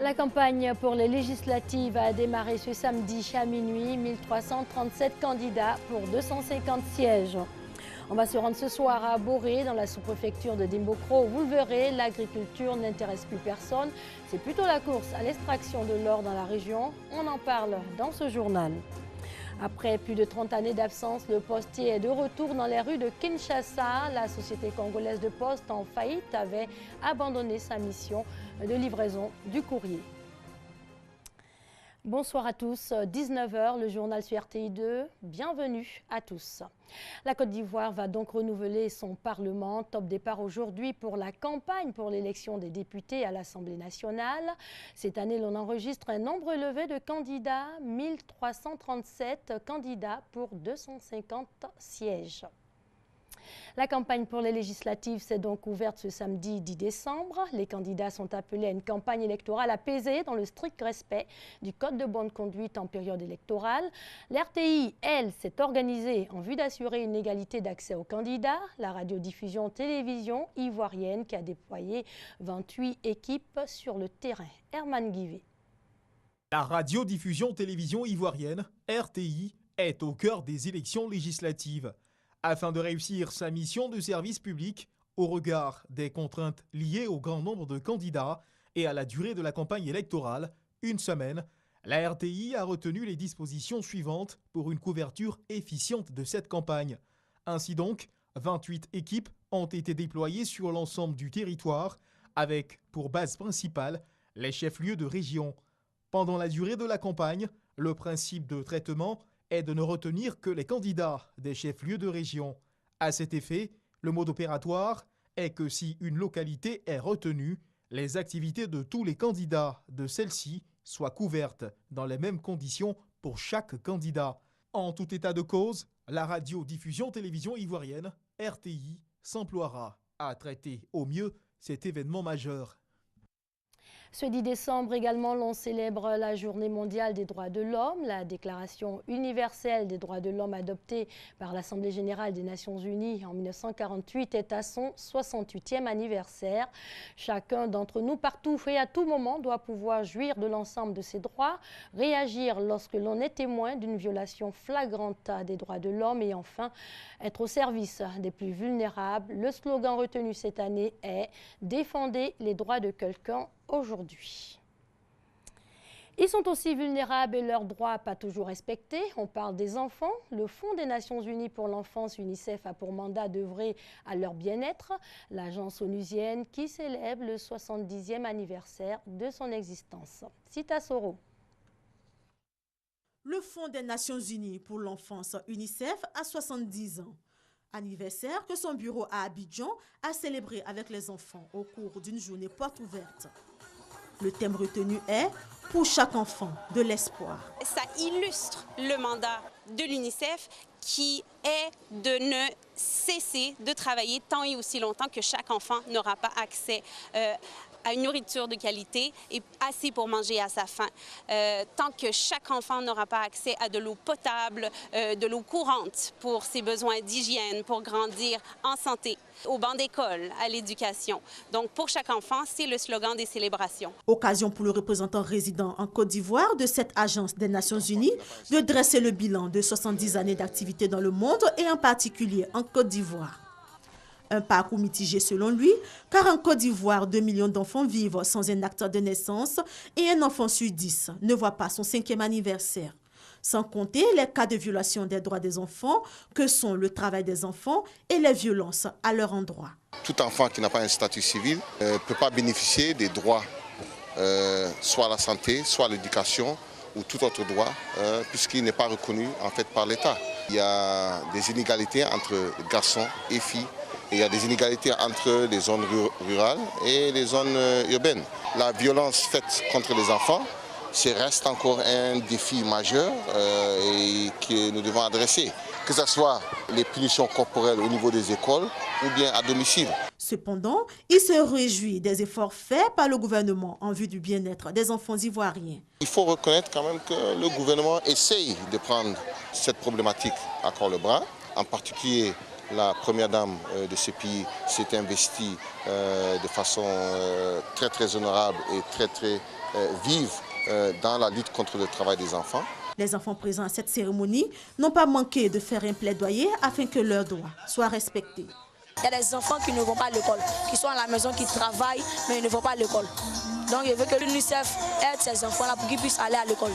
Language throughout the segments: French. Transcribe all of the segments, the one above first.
La campagne pour les législatives a démarré ce samedi à minuit. 1337 candidats pour 250 sièges. On va se rendre ce soir à Boré, dans la sous-préfecture de Dimbokro. Vous le verrez, l'agriculture n'intéresse plus personne. C'est plutôt la course à l'extraction de l'or dans la région. On en parle dans ce journal. Après plus de 30 années d'absence, le postier est de retour dans les rues de Kinshasa. La société congolaise de poste en faillite avait abandonné sa mission de livraison du courrier. Bonsoir à tous, 19 h, le journal sur RTI 2. Bienvenue à tous. La Côte d'Ivoire va donc renouveler son Parlement. Top départ aujourd'hui pour la campagne pour l'élection des députés à l'Assemblée nationale. Cette année, l'on enregistre un nombre élevé de candidats, 1337 candidats pour 250 sièges. La campagne pour les législatives s'est donc ouverte ce samedi 10 décembre. Les candidats sont appelés à une campagne électorale apaisée dans le strict respect du Code de bonne conduite en période électorale. L'RTI, elle, s'est organisée en vue d'assurer une égalité d'accès aux candidats. La radiodiffusion-télévision ivoirienne qui a déployé 28 équipes sur le terrain. Herman Guivet. La radiodiffusion-télévision ivoirienne, RTI, est au cœur des élections législatives. Afin de réussir sa mission de service public au regard des contraintes liées au grand nombre de candidats et à la durée de la campagne électorale, une semaine, la RTI a retenu les dispositions suivantes pour une couverture efficiente de cette campagne. Ainsi donc, 28 équipes ont été déployées sur l'ensemble du territoire avec pour base principale les chefs-lieux de région. Pendant la durée de la campagne, le principe de traitement est de ne retenir que les candidats des chefs-lieux de région. À cet effet, le mode opératoire est que si une localité est retenue, les activités de tous les candidats de celle-ci soient couvertes dans les mêmes conditions pour chaque candidat. En tout état de cause, la radiodiffusion-télévision ivoirienne, RTI, s'emploiera à traiter au mieux cet événement majeur. Ce 10 décembre également, l'on célèbre la Journée mondiale des droits de l'homme. La Déclaration universelle des droits de l'homme adoptée par l'Assemblée générale des Nations unies en 1948 est à son 68e anniversaire. Chacun d'entre nous, partout et à tout moment, doit pouvoir jouir de l'ensemble de ses droits, réagir lorsque l'on est témoin d'une violation flagrante des droits de l'homme et enfin être au service des plus vulnérables. Le slogan retenu cette année est « Défendez les droits de quelqu'un » aujourd'hui. Ils sont aussi vulnérables et leurs droits pas toujours respectés. On parle des enfants. Le Fonds des Nations Unies pour l'enfance, UNICEF, a pour mandat d'œuvrer à leur bien-être. L'agence onusienne qui célèbre le 70e anniversaire de son existence. Sita Soro. Le Fonds des Nations Unies pour l'enfance, UNICEF, a 70 ans. Anniversaire que son bureau à Abidjan a célébré avec les enfants au cours d'une journée porte ouverte. Le thème retenu est « Pour chaque enfant, de l'espoir ». Ça illustre le mandat de l'UNICEF qui est de ne cesser de travailler tant et aussi longtemps que chaque enfant n'aura pas accès à une nourriture de qualité et assez pour manger à sa faim. Tant que chaque enfant n'aura pas accès à de l'eau potable, de l'eau courante pour ses besoins d'hygiène, pour grandir en santé, au banc d'école, à l'éducation. Donc pour chaque enfant, c'est le slogan des célébrations. Occasion pour le représentant résident en Côte d'Ivoire de cette agence des Nations Unies de dresser le bilan de 70 années d'activité dans le monde et en particulier en Côte d'Ivoire. Un parcours mitigé selon lui, car en Côte d'Ivoire, 2 millions d'enfants vivent sans un acte de naissance et un enfant sur 10 ne voit pas son 5e anniversaire. Sans compter les cas de violation des droits des enfants, que sont le travail des enfants et les violences à leur endroit. Tout enfant qui n'a pas un statut civil ne peut pas bénéficier des droits, soit à la santé, soit à l'éducation ou tout autre droit, puisqu'il n'est pas reconnu en fait par l'État. Il y a des inégalités entre garçons et filles. Il y a des inégalités entre les zones rurales et les zones urbaines. La violence faite contre les enfants, reste encore un défi majeur et que nous devons adresser, que ce soit les punitions corporelles au niveau des écoles ou bien à domicile. Cependant, il se réjouit des efforts faits par le gouvernement en vue du bien-être des enfants ivoiriens. Il faut reconnaître quand même que le gouvernement essaye de prendre cette problématique à corps le bras, en particulier la première dame de ce pays s'est investie de façon très honorable et très vive dans la lutte contre le travail des enfants. Les enfants présents à cette cérémonie n'ont pas manqué de faire un plaidoyer afin que leurs droits soient respectés. Il y a des enfants qui ne vont pas à l'école, qui sont à la maison, qui travaillent, mais ils ne vont pas à l'école. Donc je veux que l'UNICEF aide ces enfants-là pour qu'ils puissent aller à l'école.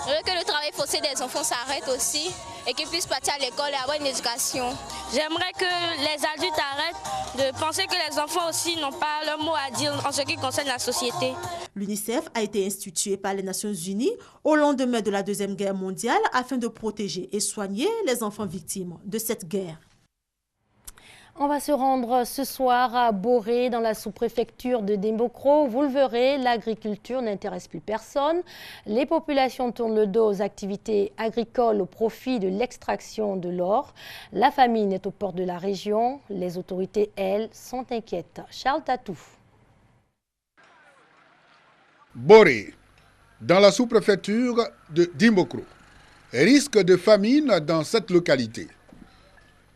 Je veux que le travail forcé des enfants s'arrête aussi et qu'ils puissent partir à l'école et avoir une éducation. J'aimerais que les adultes arrêtent de penser que les enfants aussi n'ont pas leur mot à dire en ce qui concerne la société. L'UNICEF a été institué par les Nations Unies au lendemain de la Deuxième Guerre mondiale afin de protéger et soigner les enfants victimes de cette guerre. On va se rendre ce soir à Boré, dans la sous-préfecture de Dembokro. Vous le verrez, l'agriculture n'intéresse plus personne. Les populations tournent le dos aux activités agricoles au profit de l'extraction de l'or. La famine est aux portes de la région. Les autorités, elles, sont inquiètes. Charles Tatou. Boré, dans la sous-préfecture de Dembokro. Risque de famine dans cette localité.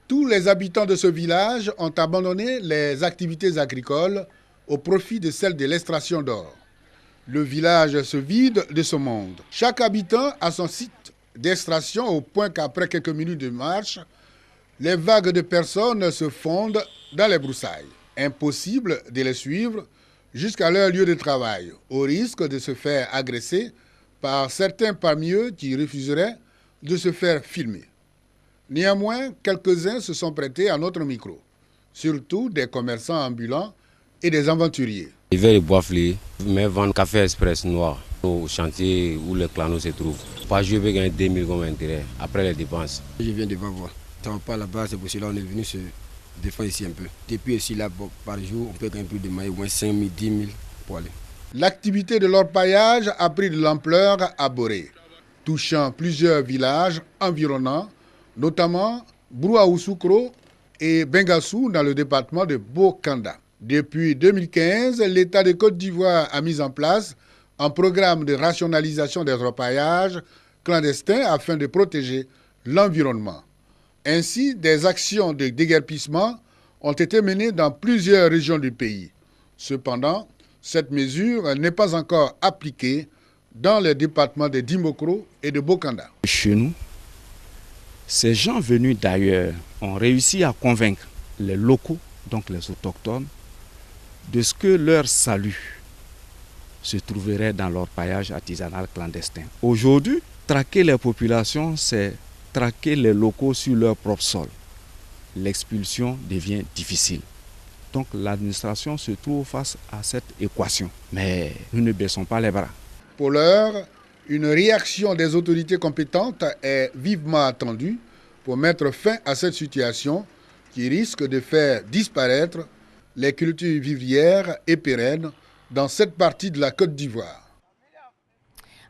Tous les habitants de ce village ont abandonné les activités agricoles au profit de celles de l'extraction d'or. Le village se vide de ce monde. Chaque habitant a son site d'extraction au point qu'après quelques minutes de marche, les vagues de personnes se fondent dans les broussailles. Impossible de les suivre jusqu'à leur lieu de travail, au risque de se faire agresser par certains parmi eux qui refuseraient de se faire filmer. Néanmoins, quelques-uns se sont prêtés à notre micro, surtout des commerçants ambulants et des aventuriers. Ils veulent boifler, mais vendent café express noir au chantier où le clano se trouve. Par jour, je vais gagner 2000 comme intérêt après les dépenses. Je viens de voir. Ça ne va pas là-bas, c'est pour cela qu'on est venu se défendre ici un peu. Depuis ici, là, par jour, on peut gagner plus de mailles, au moins 5 000, 10 000 pour aller. L'activité de l'orpaillage a pris de l'ampleur à Boré, touchant plusieurs villages environnants, notamment Brouaoussoukro et Bengassou dans le département de Bokanda. Depuis 2015, l'État de Côte d'Ivoire a mis en place un programme de rationalisation des orpaillages clandestins afin de protéger l'environnement. Ainsi, des actions de déguerpissement ont été menées dans plusieurs régions du pays. Cependant, cette mesure n'est pas encore appliquée dans les départements de Dembokro et de Bokanda. Chez nous, ces gens venus d'ailleurs ont réussi à convaincre les locaux, donc les autochtones, de ce que leur salut se trouverait dans l'orpaillage artisanal clandestin. Aujourd'hui, traquer les populations, c'est traquer les locaux sur leur propre sol. L'expulsion devient difficile. Donc l'administration se trouve face à cette équation. Mais nous ne baissons pas les bras. Pour l'heure, une réaction des autorités compétentes est vivement attendue pour mettre fin à cette situation qui risque de faire disparaître les cultures vivrières et pérennes dans cette partie de la Côte d'Ivoire.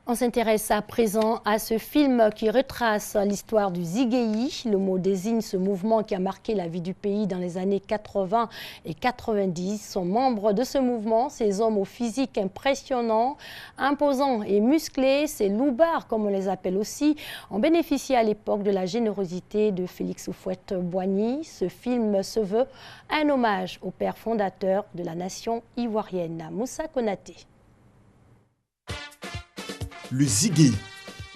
On s'intéresse à présent à ce film qui retrace l'histoire du Ziguéi. Le mot désigne ce mouvement qui a marqué la vie du pays dans les années 80 et 90. Sont membres de ce mouvement ces hommes au physique impressionnant, imposants et musclés, ces loubards comme on les appelle aussi, ont bénéficié à l'époque de la générosité de Félix Houphouët-Boigny. Ce film se veut un hommage au père fondateur de la nation ivoirienne, Moussa Konaté. Le Ziguéi,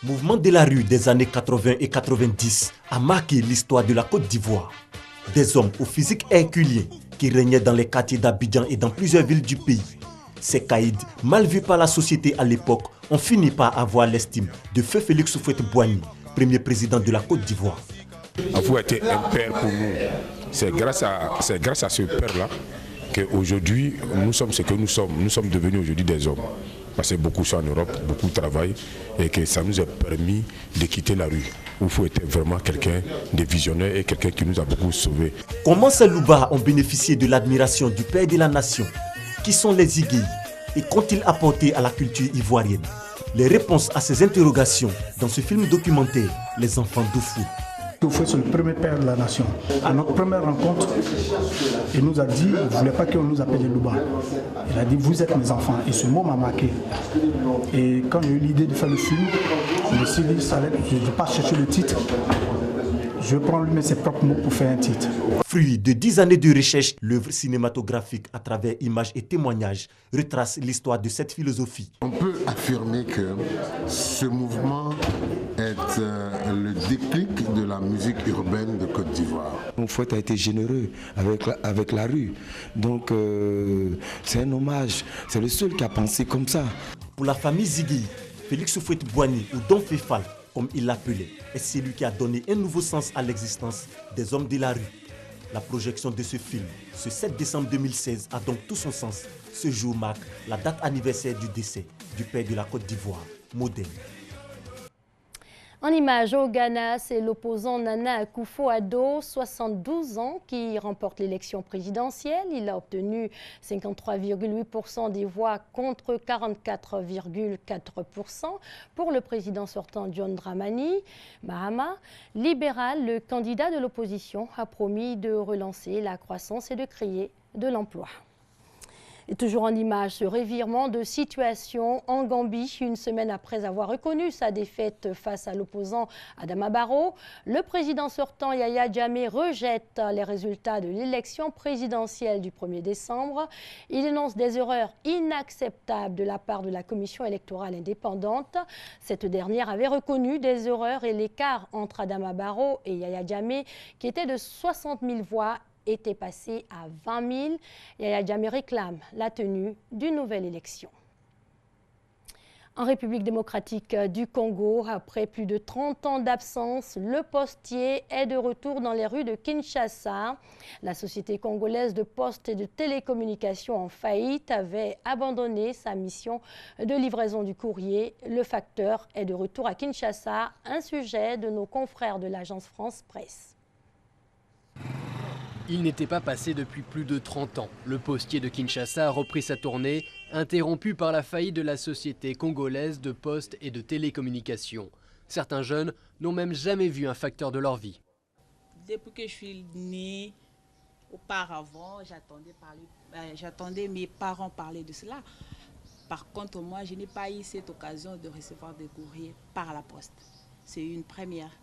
mouvement de la rue des années 80 et 90, a marqué l'histoire de la Côte d'Ivoire. Des hommes au physique herculien qui régnaient dans les quartiers d'Abidjan et dans plusieurs villes du pays. Ces caïds, mal vus par la société à l'époque, ont fini par avoir l'estime de feu Félix Houphouët-Boigny, premier président de la Côte d'Ivoire. Vous êtes un père pour nous. C'est grâce à ce père-là qu'aujourd'hui, nous sommes ce que nous sommes. Nous sommes devenus aujourd'hui des hommes. Parce que beaucoup sont en Europe, beaucoup travaillent et que ça nous a permis de quitter la rue. Il faut être vraiment quelqu'un de visionnaire et quelqu'un qui nous a beaucoup sauvés. Comment ces loubards ont bénéficié de l'admiration du père de la nation? Qui sont les Ziguéi et qu'ont-ils apporté à la culture ivoirienne? Les réponses à ces interrogations dans ce film documentaire, Les enfants d'Oufou. Houphouët, c'est le premier père de la nation. À notre première rencontre, il nous a dit, il ne voulait pas qu'on nous appelle les loubards. Il a dit, vous êtes mes enfants. Et ce mot m'a marqué. Et quand j'ai eu l'idée de faire le film, je me suis dit, je ne vais pas chercher le titre. je prends lui-même ses propres mots pour faire un titre. Fruit de 10 années de recherche, l'œuvre cinématographique à travers images et témoignages retrace l'histoire de cette philosophie. On peut affirmer que ce mouvement est le déclic de la musique urbaine de Côte d'Ivoire. Fouette a été généreux avec la rue, donc c'est un hommage, c'est le seul qui a pensé comme ça. Pour la famille Ziggy, Félix Houphouët-Boigny ou Don Féfal, comme il l'appelait, est celui qui a donné un nouveau sens à l'existence des hommes de la rue. La projection de ce film, ce 7 décembre 2016, a donc tout son sens. Ce jour marque la date anniversaire du décès du père de la Côte d'Ivoire, Modène. En image au Ghana, c'est l'opposant Nana Akufo-Addo, 72 ans, qui remporte l'élection présidentielle. Il a obtenu 53,8% des voix contre 44,4% pour le président sortant John Dramani Mahama. Libéral, le candidat de l'opposition, a promis de relancer la croissance et de créer de l'emploi. Et toujours en image, ce revirement de situation en Gambie, une semaine après avoir reconnu sa défaite face à l'opposant Adama Barrow, le président sortant Yahya Jammeh rejette les résultats de l'élection présidentielle du 1er décembre. Il dénonce des erreurs inacceptables de la part de la commission électorale indépendante. Cette dernière avait reconnu des erreurs et l'écart entre Adama Barrow et Yahya Jammeh, qui était de 60 000 voix, était passé à 20 000. Yahya Jammeh réclame la tenue d'une nouvelle élection. En République démocratique du Congo, après plus de 30 ans d'absence, le postier est de retour dans les rues de Kinshasa. La société congolaise de poste et de télécommunications en faillite avait abandonné sa mission de livraison du courrier. Le facteur est de retour à Kinshasa, un sujet de nos confrères de l'agence France Presse. Il n'était pas passé depuis plus de 30 ans. Le postier de Kinshasa a repris sa tournée, interrompue par la faillite de la société congolaise de poste et de télécommunications. Certains jeunes n'ont même jamais vu un facteur de leur vie. Depuis que je suis née, auparavant, j'attendais mes parents parler de cela. Par contre, moi, je n'ai pas eu cette occasion de recevoir des courriers par la poste. C'est une première.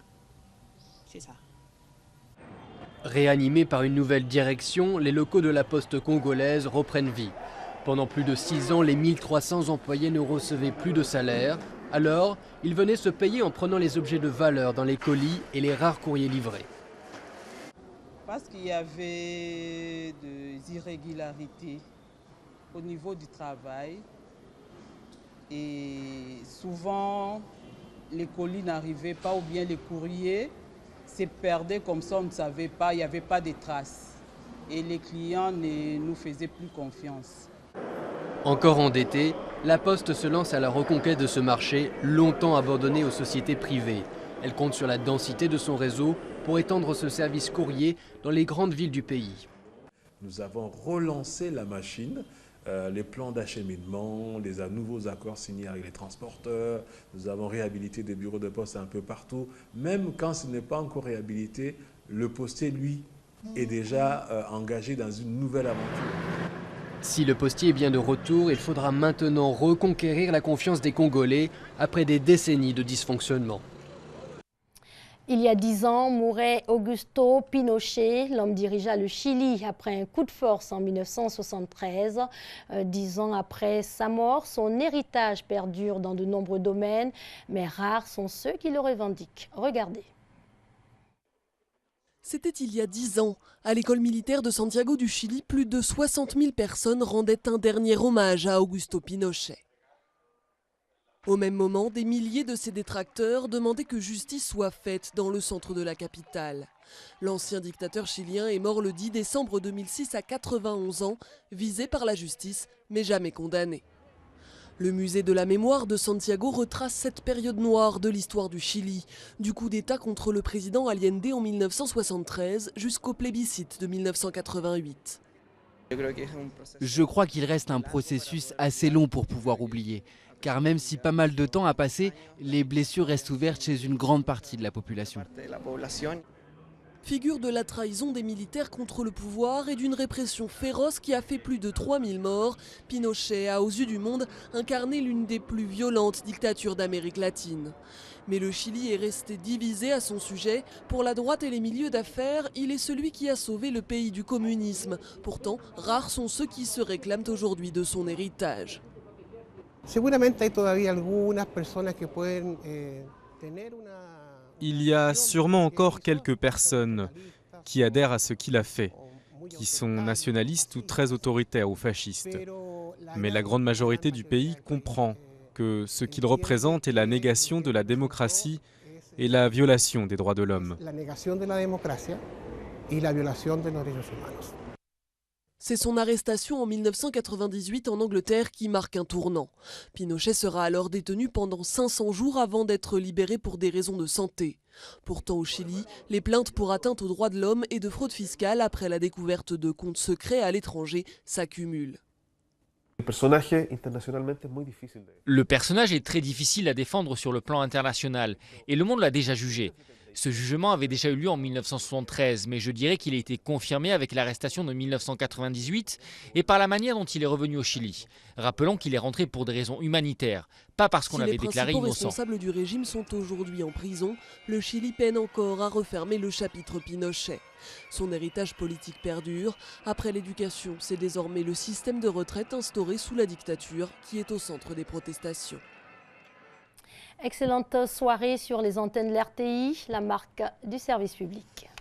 C'est ça. Réanimés par une nouvelle direction, les locaux de la poste congolaise reprennent vie. Pendant plus de 6 ans, les 1300 employés ne recevaient plus de salaire. Alors, ils venaient se payer en prenant les objets de valeur dans les colis et les rares courriers livrés. Parce qu'il y avait des irrégularités au niveau du travail. Et souvent, les colis n'arrivaient pas ou bien les courriers se perdaient comme ça, on ne savait pas, il n'y avait pas de traces. Et les clients ne nous faisaient plus confiance. Encore endettée, la Poste se lance à la reconquête de ce marché, longtemps abandonné aux sociétés privées. Elle compte sur la densité de son réseau pour étendre ce service courrier dans les grandes villes du pays. Nous avons relancé la machine. Les plans d'acheminement, les nouveaux accords signés avec les transporteurs. Nous avons réhabilité des bureaux de poste un peu partout. Même quand ce n'est pas encore réhabilité, le postier, lui, est déjà engagé dans une nouvelle aventure. Si le postier est bien de retour, il faudra maintenant reconquérir la confiance des Congolais après des décennies de dysfonctionnement. Il y a 10 ans, mourait Augusto Pinochet. L'homme dirigea le Chili après un coup de force en 1973. 10 ans après sa mort, son héritage perdure dans de nombreux domaines, mais rares sont ceux qui le revendiquent. Regardez. C'était il y a 10 ans. À l'école militaire de Santiago du Chili, plus de 60 000 personnes rendaient un dernier hommage à Augusto Pinochet. Au même moment, des milliers de ses détracteurs demandaient que justice soit faite dans le centre de la capitale. L'ancien dictateur chilien est mort le 10 décembre 2006 à 91 ans, visé par la justice, mais jamais condamné. Le musée de la mémoire de Santiago retrace cette période noire de l'histoire du Chili, du coup d'État contre le président Allende en 1973 jusqu'au plébiscite de 1988. Je crois qu'il reste un processus assez long pour pouvoir oublier. Car même si pas mal de temps a passé, les blessures restent ouvertes chez une grande partie de la population. Figure de la trahison des militaires contre le pouvoir et d'une répression féroce qui a fait plus de 3000 morts, Pinochet a aux yeux du monde incarné l'une des plus violentes dictatures d'Amérique latine. Mais le Chili est resté divisé à son sujet. Pour la droite et les milieux d'affaires, il est celui qui a sauvé le pays du communisme. Pourtant, rares sont ceux qui se réclament aujourd'hui de son héritage. Il y a sûrement encore quelques personnes qui adhèrent à ce qu'il a fait, qui sont nationalistes ou très autoritaires ou fascistes. Mais la grande majorité du pays comprend que ce qu'il représente est la négation de la démocratie et la violation des droits de l'homme. C'est son arrestation en 1998 en Angleterre qui marque un tournant. Pinochet sera alors détenu pendant 500 jours avant d'être libéré pour des raisons de santé. Pourtant au Chili, les plaintes pour atteinte aux droits de l'homme et de fraude fiscale après la découverte de comptes secrets à l'étranger s'accumulent. Le personnage est très difficile à défendre sur le plan international et le monde l'a déjà jugé. Ce jugement avait déjà eu lieu en 1973, mais je dirais qu'il a été confirmé avec l'arrestation de 1998 et par la manière dont il est revenu au Chili. Rappelons qu'il est rentré pour des raisons humanitaires, pas parce qu'on l'avait déclaré innocent. Les responsables du régime sont aujourd'hui en prison. Le Chili peine encore à refermer le chapitre Pinochet. Son héritage politique perdure. Après l'éducation, c'est désormais le système de retraite instauré sous la dictature qui est au centre des protestations. Excellente soirée sur les antennes de l'RTI, la marque du service public.